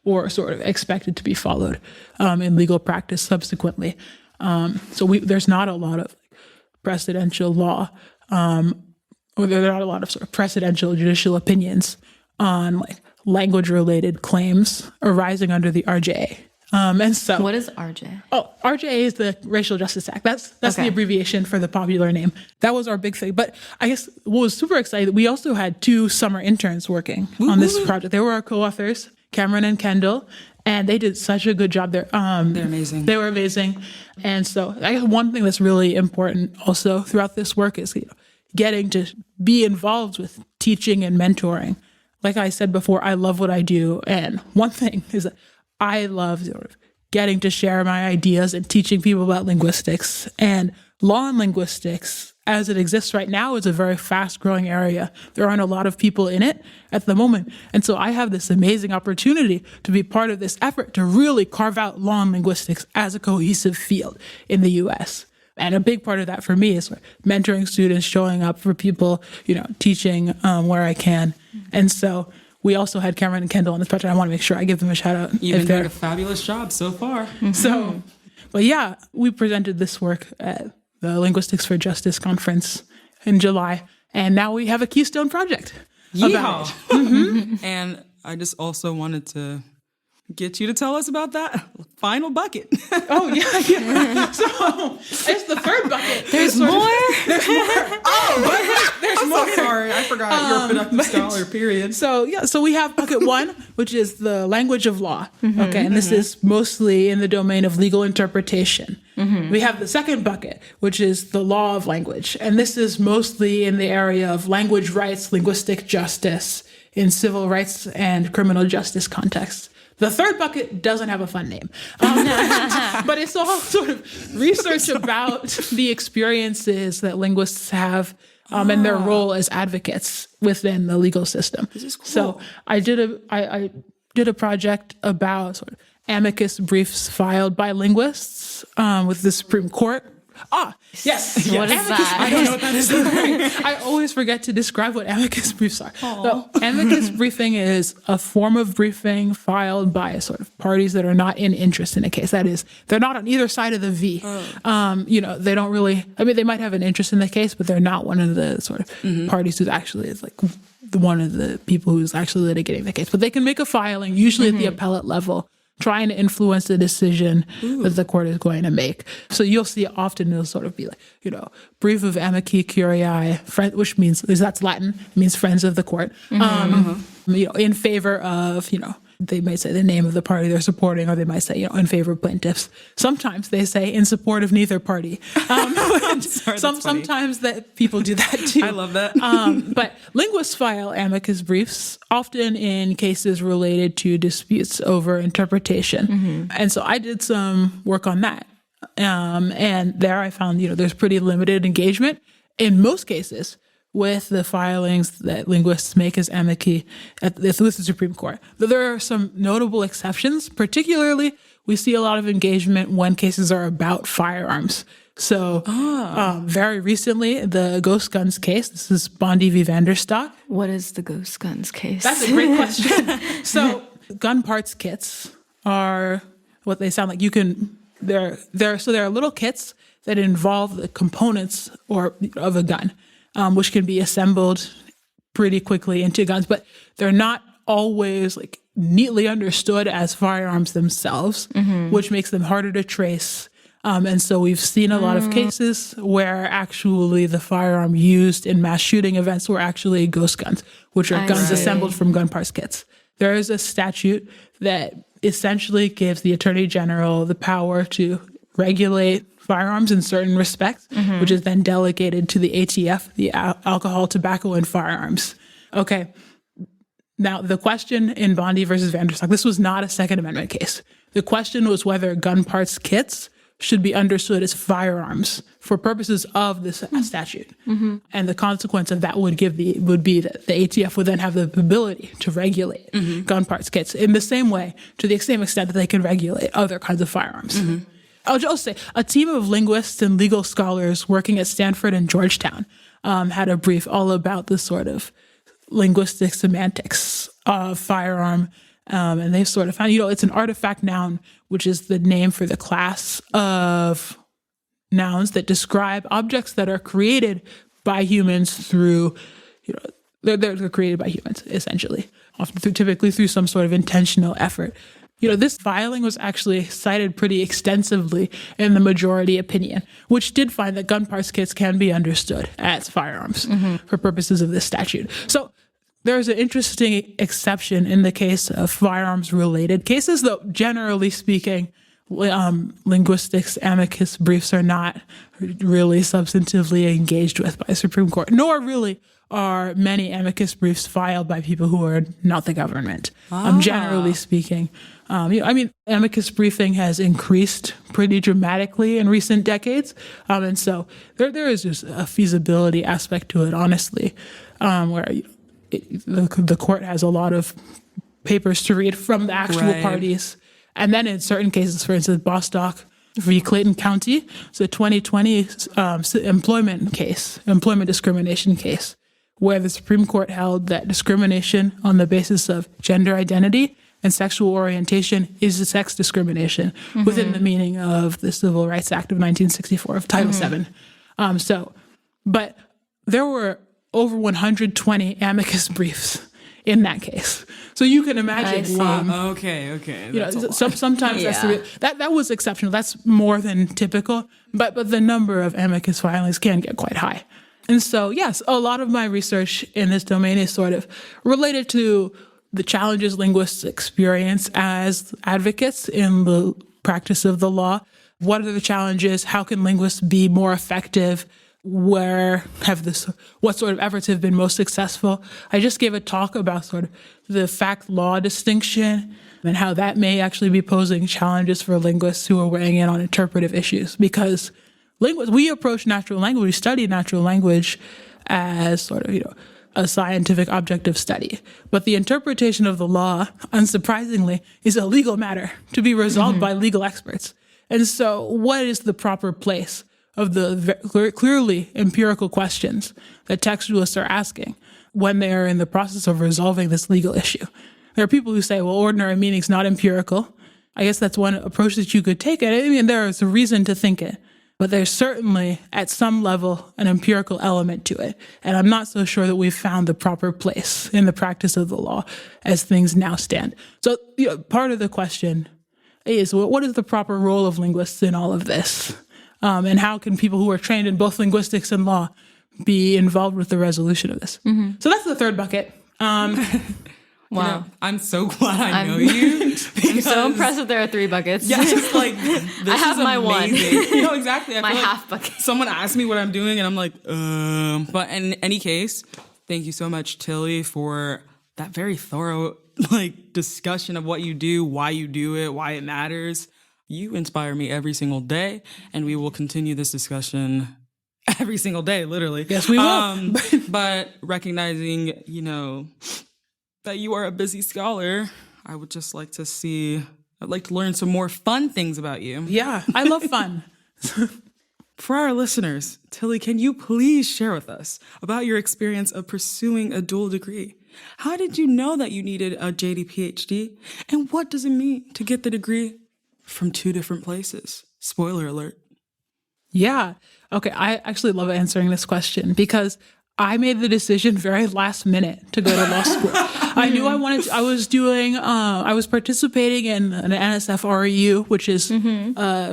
or sort of expected to be followed in legal practice subsequently. So there's not a lot of precedential law, or there are not a lot of sort of precedential judicial opinions on like language-related claims arising under the RJA. And so, what is RJ? Oh, RJA is the Racial Justice Act. That's Okay. the abbreviation for the popular name. That was our big thing. But I guess what was super exciting, we also had 2 summer interns working on this project. They were our co-authors, Cameron and Kendall, and they did such a good job there. They're amazing. They were amazing. And so I guess one thing that's really important also throughout this work is getting to be involved with teaching and mentoring. Like I said before, I love what I do. And one thing is that I love sort of getting to share my ideas and teaching people about linguistics. And law and linguistics, as it exists right now, is a very fast-growing area. There aren't a lot of people in it at the moment. And so I have this amazing opportunity to be part of this effort to really carve out law and linguistics as a cohesive field in the U.S. And a big part of that for me is mentoring students, showing up for people, teaching where I can. And so we also had Cameron and Kendall on this project. I want to make sure I give them a shout out. You've been doing a fabulous job so far. So, but yeah, we presented this work at the Linguistics for Justice conference in July. And now we have a Keystone project about it. And I just also wanted to get you to tell us about that final bucket. Oh, yeah. So it's the third bucket. There's more? There's more. Oh, there's more. So sorry, I forgot you're a productive scholar, period. So we have bucket 1, which is the language of law. Okay, and this is mostly in the domain of legal interpretation. We have the second bucket, which is the law of language. And this is mostly in the area of language rights, linguistic justice in civil rights and criminal justice contexts. The third bucket doesn't have a fun name, but it's all sort of research about the experiences that linguists have and their role as advocates within the legal system. This is cool. So I did a project about sort of amicus briefs filed by linguists with the Supreme Court. Yes. What is that? I don't know what that is either. I always forget to describe what amicus briefs are. So, amicus briefing is a form of briefing filed by sort of parties that are not in interest in a case. That is, they're not on either side of the V. They don't really, they might have an interest in the case, but they're not one of the sort of parties who's actually is like one of the people who's actually litigating the case. But they can make a filing, usually at the appellate level, trying to influence the decision that the court is going to make. So you'll see often it'll sort of be like, brief of amici curiae, which means, that's Latin, means friends of the court, in favor of, they might say the name of the party they're supporting, or they might say, in favor of plaintiffs. Sometimes they say in support of neither party. Sometimes that people do that too. I love that. But linguists file amicus briefs, often in cases related to disputes over interpretation. And so I did some work on that. And there I found, there's pretty limited engagement in most cases with the filings that linguists make as amici with the Supreme Court. But there are some notable exceptions. Particularly, we see a lot of engagement when cases are about firearms. So very recently, the Ghost Guns case, this is Bondi v. Vanderstock. What is the Ghost Guns case? That's a great question. So gun parts kits are what they sound like. There are little kits that involve the components of a gun, which can be assembled pretty quickly into guns, but they're not always like neatly understood as firearms themselves, which makes them harder to trace. And so we've seen a lot of cases where actually the firearm used in mass shooting events were actually ghost guns, which are guns assembled from gun parts kits. There is a statute that essentially gives the Attorney General the power to regulate firearms in certain respects, which is then delegated to the ATF, the Alcohol, Tobacco, and Firearms. Okay. Now, the question in Bondi versus Vanderstock, this was not a Second Amendment case. The question was whether gun parts kits should be understood as firearms for purposes of this statute. And the consequence of that would be that the ATF would then have the ability to regulate gun parts kits in the same way, to the same extent that they can regulate other kinds of firearms. I'll just say a team of linguists and legal scholars working at Stanford and Georgetown had a brief all about this sort of linguistic semantics of firearm. And they sort of found, it's an artifact noun, which is the name for the class of nouns that describe objects that are created by humans through, they're created by humans, essentially, often typically through some sort of intentional effort. This filing was actually cited pretty extensively in the majority opinion, which did find that gun parts kits can be understood as firearms for purposes of this statute. So there's an interesting exception in the case of firearms-related cases, though generally speaking, linguistics amicus briefs are not really substantively engaged with by the Supreme Court, nor really are many amicus briefs filed by people who are not the government. Generally speaking, amicus briefing has increased pretty dramatically in recent decades, and so there is just a feasibility aspect to it, honestly, where the court has a lot of papers to read from the actual parties. And then in certain cases, for instance, Bostock v. Clayton County, so 2020 employment discrimination case, where the Supreme Court held that discrimination on the basis of gender identity and sexual orientation is a sex discrimination within the meaning of the Civil Rights Act of 1964 of Title VII. But there were over 120 amicus briefs in that case. So you can imagine. Sometimes that was exceptional. That's more than typical. But the number of amicus filings can get quite high. And so, yes, a lot of my research in this domain is sort of related to the challenges linguists experience as advocates in the practice of the law. What are the challenges? How can linguists be more effective? What sort of efforts have been most successful? I just gave a talk about sort of the fact-law distinction and how that may actually be posing challenges for linguists who are weighing in on interpretive issues, because we approach natural language, we study natural language as sort of, a scientific objective study. But the interpretation of the law, unsurprisingly, is a legal matter to be resolved by legal experts. And so what is the proper place of the clearly empirical questions that textualists are asking when they are in the process of resolving this legal issue? There are people who say, well, ordinary meaning is not empirical. I guess that's one approach that you could take. And there is a reason to think it. But there's certainly, at some level, an empirical element to it. And I'm not so sure that we've found the proper place in the practice of the law as things now stand. So part of the question is, what is the proper role of linguists in all of this? And how can people who are trained in both linguistics and law be involved with the resolution of this? So that's the third bucket. Wow. I'm so glad I know you. I'm so impressed that there are 3 buckets. Yeah, just like, this I have is my amazing. one. No, exactly. I My feel half bucket. Someone asked me what I'm doing, and I'm like, But in any case, thank you so much, Tilly, for that very thorough discussion of what you do, why you do it, why it matters. You inspire me every single day, and we will continue this discussion every single day, literally. Yes, we will. But recognizing, that you are a busy scholar, I would just like to I'd like to learn some more fun things about you. Yeah, I love fun. For our listeners, Tilly, can you please share with us about your experience of pursuing a dual degree? How did you know that you needed a JD PhD? And what does it mean to get the degree from 2 different places? Spoiler alert. Yeah. Okay, I actually love answering this question because I made the decision very last minute to go to law school. I knew I was participating in an NSF REU, which is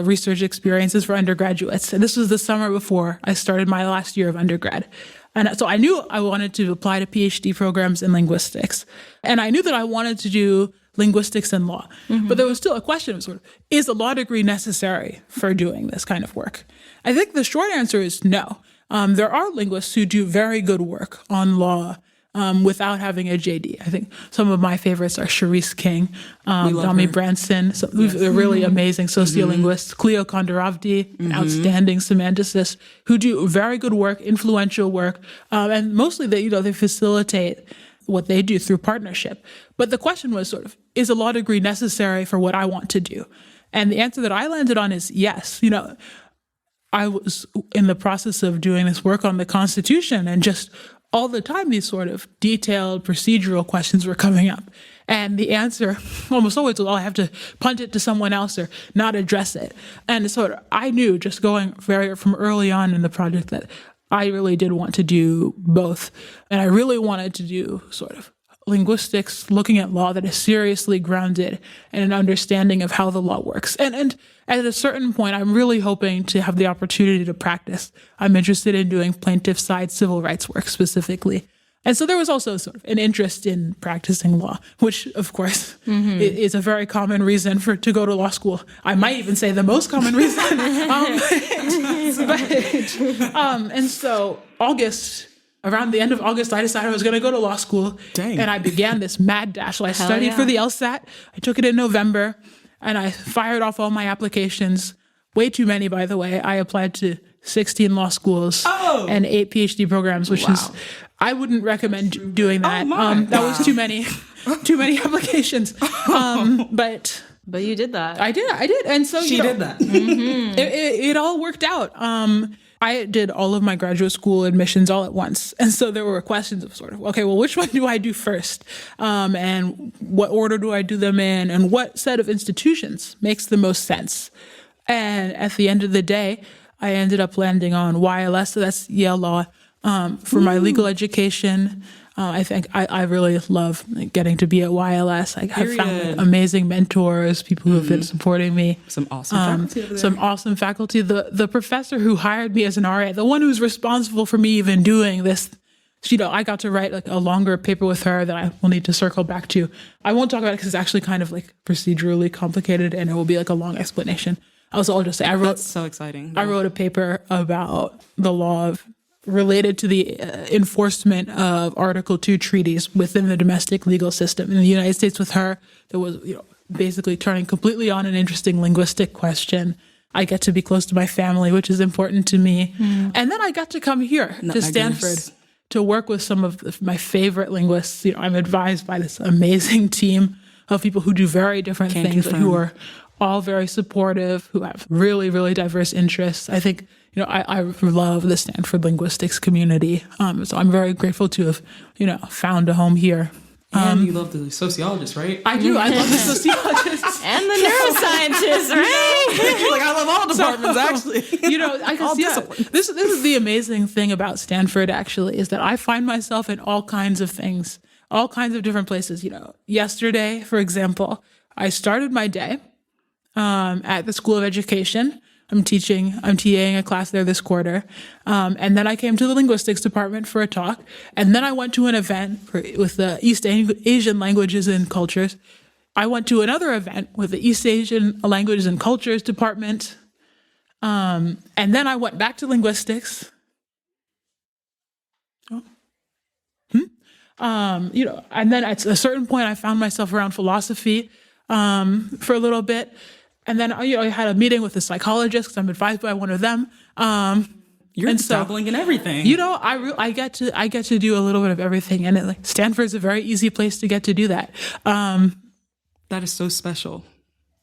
research experiences for undergraduates. And this was the summer before I started my last year of undergrad. And so I knew I wanted to apply to PhD programs in linguistics. And I knew that I wanted to do linguistics and law. But there was still a question of is a law degree necessary for doing this kind of work? I think the short answer is no. There are linguists who do very good work on law without having a JD. I think some of my favorites are Charisse King, Dami Branson, they're really amazing sociolinguists, Cleo Kondorovdi, an outstanding semanticist, who do very good work, influential work, and mostly they facilitate what they do through partnership. But the question was sort of, is a law degree necessary for what I want to do? And the answer that I landed on is yes. I was in the process of doing this work on the Constitution, and just all the time these sort of detailed procedural questions were coming up. And the answer almost always was, I have to punt it to someone else or not address it. And so I knew, just going from early on in the project, that I really did want to do both. And I really wanted to do sort of linguistics, looking at law that is seriously grounded in an understanding of how the law works. And at a certain point, I'm really hoping to have the opportunity to practice. I'm interested in doing plaintiff side civil rights work specifically. And so there was also sort of an interest in practicing law, which, of course, is a very common reason to go to law school. I might even say the most common reason. And so around the end of August, I decided I was going to go to law school. Dang. And I began this mad dash. I studied for the LSAT. I took it in November, and I fired off all my applications. Way too many, by the way. I applied to 16 law schools and 8 PhD programs, which is, I wouldn't recommend doing that. That was too many applications. But you did that. I did. And so she did that. It all worked out. I did all of my graduate school admissions all at once. And so there were questions of sort of, okay, well, which one do I do first? And what order do I do them in? And what set of institutions makes the most sense? And at the end of the day, I ended up landing on YLS, so that's Yale Law, for my legal education. I think I really love getting to be at YLS. I have found amazing mentors, people who have been supporting me. Some awesome faculty over there. Some awesome faculty. The professor who hired me as an RA, the one who's responsible for me even doing this, I got to write a longer paper with her that I will need to circle back to. I won't talk about it because it's actually kind of procedurally complicated, and it will be a long explanation. I'll just say That's so exciting. I wrote a paper about the law related to the enforcement of Article 2 treaties within the domestic legal system in the United States with her. That was, basically turning completely on an interesting linguistic question. I get to be close to my family, which is important to me. And then I got to come here to Stanford to work with some of my favorite linguists. I'm advised by this amazing team of people who do very different things, who are all very supportive, who have really, really diverse interests. I think, I love the Stanford linguistics community. So I'm very grateful to have, found a home here. And you love the sociologists, right? I do. I love the sociologists. And the neuroscientists, right? I love all departments, actually. I can see that. This is the amazing thing about Stanford, actually, is that I find myself in all kinds of things, all kinds of different places. Yesterday, for example, I started my day at the School of Education. I'm TAing a class there this quarter. And then I came to the linguistics department for a talk. And then I went to an event with the East Asian languages and cultures. I went to another event with the East Asian languages and cultures department. And then I went back to linguistics. And then at a certain point, I found myself around philosophy for a little bit. And then, I had a meeting with a psychologist because I'm advised by one of them. You're dabbling in everything. I get to do a little bit of everything. And Stanford's a very easy place to get to do that. That is so special.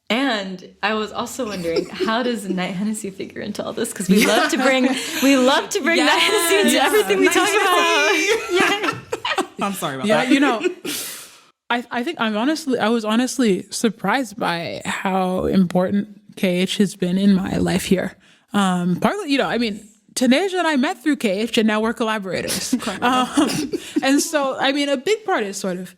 And I was also wondering, how does Knight-Hennessy figure into all this? Because we love to bring Knight-Hennessy into everything we talk about. I'm sorry about that. I think I was honestly surprised by how important KH has been in my life here. Partly, Tanajia and I met through KH, and now we're collaborators. And so, a big part is sort of,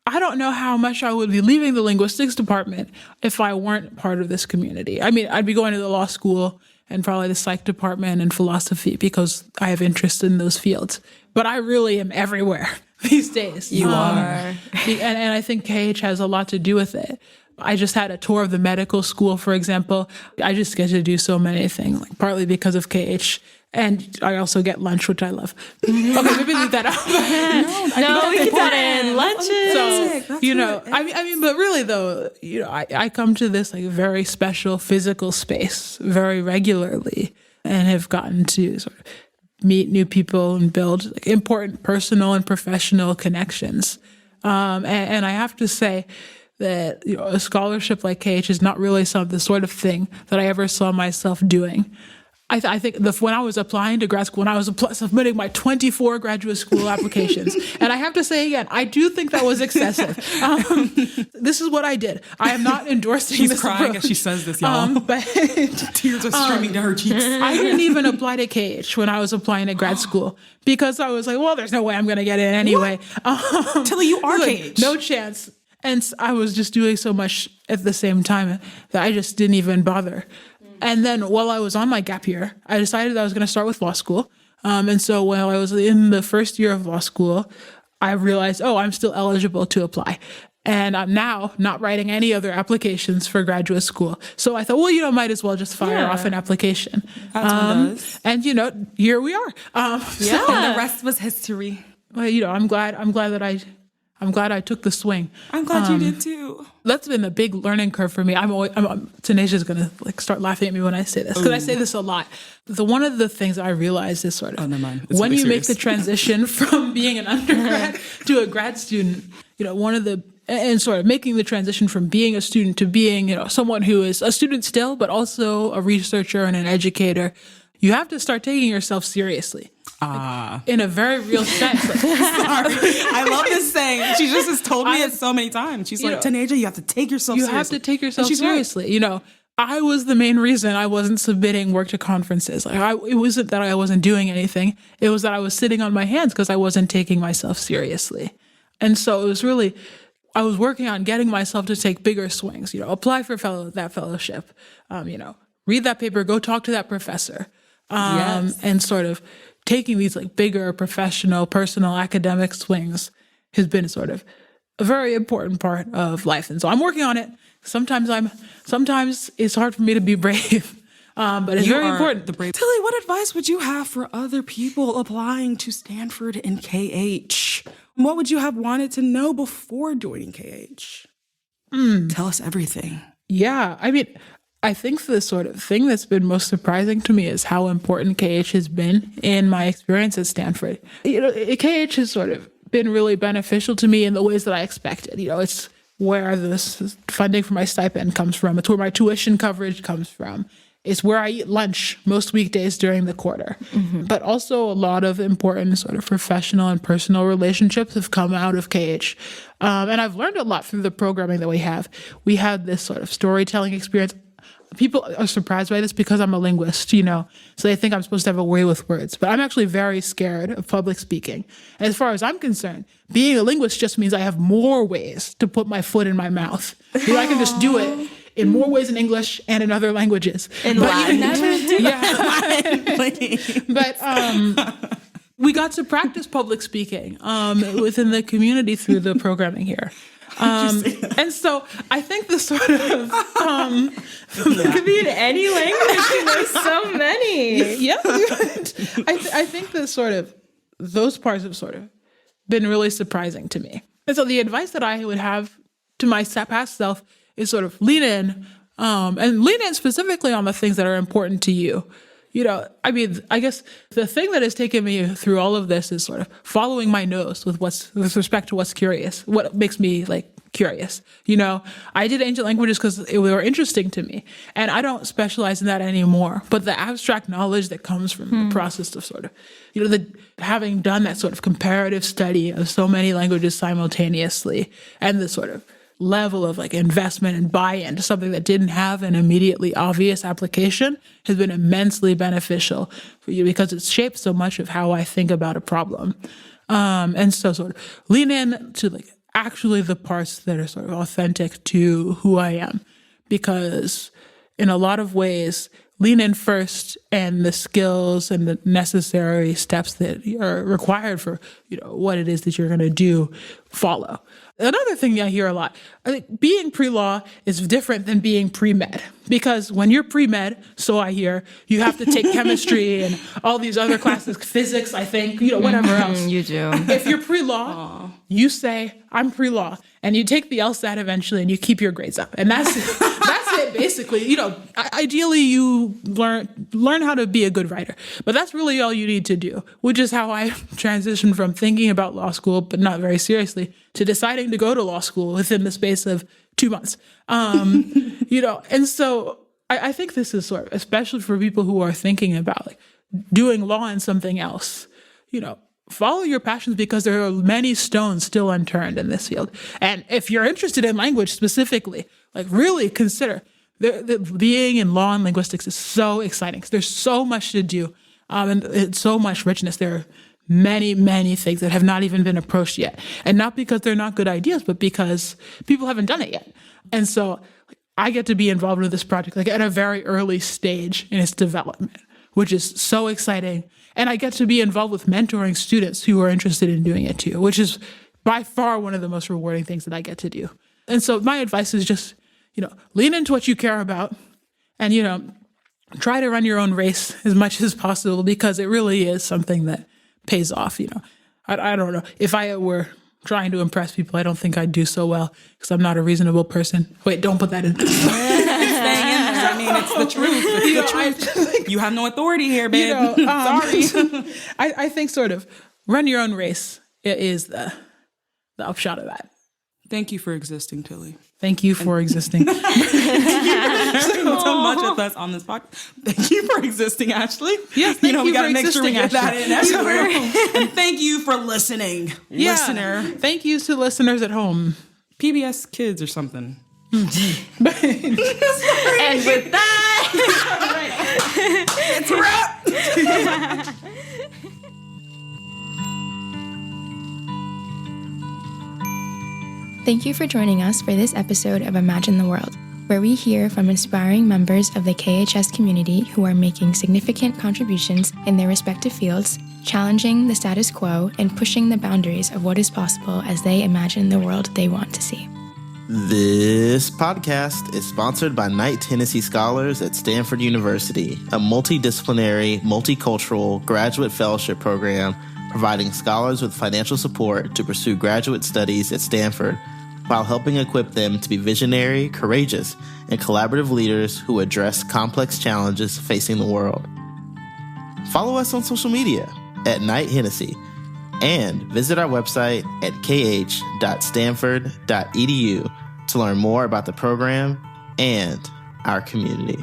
I don't know how much I would be leaving the linguistics department if I weren't part of this community. I'd be going to the law school and probably the psych department and philosophy because I have interest in those fields. But I really am everywhere these days. You are. And I think KH has a lot to do with it. I just had a tour of the medical school, for example. I just get to do so many things, partly because of KH. And I also get lunch, which I love. Okay, maybe leave that out. No, we get that in. Lunches. So, I mean, but really though, I come to this like very special physical space very regularly and have gotten to sort of meet new people and build like important personal and professional connections. And I have to say that a scholarship like KH is not really the sort of thing that I ever saw myself doing. I think when I was applying to grad school, when I was submitting my 24 graduate school applications, and I have to say again, I do think that was excessive. This is what I did. I am not endorsing She's this crying approach. as she says this, y'all. But tears are streaming down her cheeks. I didn't even apply to KH when I was applying to grad school because I was like, well, there's no way I'm going to get in anyway. Tilly, you are like, KH. No chance. And I was just doing so much at the same time that I just didn't even bother. And then while I was on my gap year, I decided that I was going to start with law school. And so while I was in the first year of law school, I realized, I'm still eligible to apply. And I'm now not writing any other applications for graduate school. So I thought, well, might as well just fire off an application. And, here we are. And the rest was history. Well, I'm glad I took the swing. I'm glad you did too. That's been a big learning curve for me. Tanajia's gonna start laughing at me when I say this because I say this a lot. One of the things I realized is sort of when you make the transition from being an undergrad to a grad student, and sort of making the transition from being a student to being, someone who is a student still, but also a researcher and an educator, you have to start taking yourself seriously. In a very real sense. Sorry. I love this saying. She just has told me it so many times. She's like, Tanajia, you have to take yourself seriously. You have to take yourself seriously. Right. I was the main reason I wasn't submitting work to conferences. It wasn't that I wasn't doing anything. It was that I was sitting on my hands because I wasn't taking myself seriously. And so it was really, I was working on getting myself to take bigger swings, apply for that fellowship, read that paper, go talk to that professor, and sort of taking these bigger professional, personal, academic swings has been sort of a very important part of life. And so I'm working on it. Sometimes it's hard for me to be brave, but it's very important. Tilly, what advice would you have for other people applying to Stanford and KH? What would you have wanted to know before joining KH? Tell us everything. Yeah, I think the sort of thing that's been most surprising to me is how important KH has been in my experience at Stanford. KH has sort of been really beneficial to me in the ways that I expected. It's where this funding for my stipend comes from. It's where my tuition coverage comes from. It's where I eat lunch most weekdays during the quarter. Mm-hmm. But also a lot of important sort of professional and personal relationships have come out of KH. And I've learned a lot through the programming that we have. We had this sort of storytelling experience. People are surprised by this because I'm a linguist, so they think I'm supposed to have a way with words. But I'm actually very scared of public speaking. And as far as I'm concerned, being a linguist just means I have more ways to put my foot in my mouth. I can just do it in more ways in English and in other languages. In Latin. But we got to practice public speaking within the community through the programming here. And so I think the sort of it could be in any language. There's so many. Yeah, I think the sort of those parts have sort of been really surprising to me. And so the advice that I would have to my past self is sort of lean in, and lean in specifically on the things that are important to you. I guess the thing that has taken me through all of this is sort of following my nose with respect to what's curious, what makes me curious. I did ancient languages because they were interesting to me, and I don't specialize in that anymore. But the abstract knowledge that comes from the process of sort of, having done that sort of comparative study of so many languages simultaneously, and the sort of level of investment and buy-in to something that didn't have an immediately obvious application has been immensely beneficial for you because it's shaped so much of how I think about a problem. And so sort of lean in to actually the parts that are sort of authentic to who I am, because in a lot of ways, lean in first, and the skills and the necessary steps that are required for, what it is that you're going to do follow. Another thing I hear a lot, I think being pre-law is different than being pre-med, because when you're pre-med, so I hear, you have to take chemistry and all these other classes, physics, I think, whatever else. You do. If you're pre-law, you say, I'm pre-law, and you take the LSAT eventually and you keep your grades up. And that's it, basically. Ideally you learn how to be a good writer, but that's really all you need to do, which is how I transitioned from thinking about law school, but not very seriously, to deciding to go to law school within the space of 2 months. And so I think this is sort of, especially for people who are thinking about like doing law and something else, follow your passions, because there are many stones still unturned in this field. And if you're interested in language specifically, like really consider being in law and linguistics is so exciting, because there's so much to do, and it's so much richness. There are many, many things that have not even been approached yet. And not because they're not good ideas, but because people haven't done it yet. And so I get to be involved with this project like at a very early stage in its development, which is so exciting. And I get to be involved with mentoring students who are interested in doing it too, which is by far one of the most rewarding things that I get to do. And so my advice is just, lean into what you care about and, try to run your own race as much as possible, because it really is something that pays off. I don't know. If I were trying to impress people, I don't think I'd do so well, because I'm not a reasonable person. Wait, don't put that in. I mean, it's the truth. It's the truth. You have no authority here, babe. Sorry. I think sort of run your own race is the upshot of that. Thank you for existing, Tilly. Thank you for existing. So much with us on this podcast. Thank you for existing, Ashley. Yes, thank you we got to for make sure we get that in everywhere. And thank you for listening, listener. Thank you to listeners at home. PBS Kids or something. And with that, it's a wrap. Thank you for joining us for this episode of Imagine the World, where we hear from inspiring members of the KHS community who are making significant contributions in their respective fields, challenging the status quo and pushing the boundaries of what is possible as they imagine the world they want to see. This podcast is sponsored by Knight-Hennessy Scholars at Stanford University, a multidisciplinary, multicultural graduate fellowship program providing scholars with financial support to pursue graduate studies at Stanford, while helping equip them to be visionary, courageous, and collaborative leaders who address complex challenges facing the world. Follow us on social media at Knight-Hennessy and visit our website at kh.stanford.edu to learn more about the program and our community.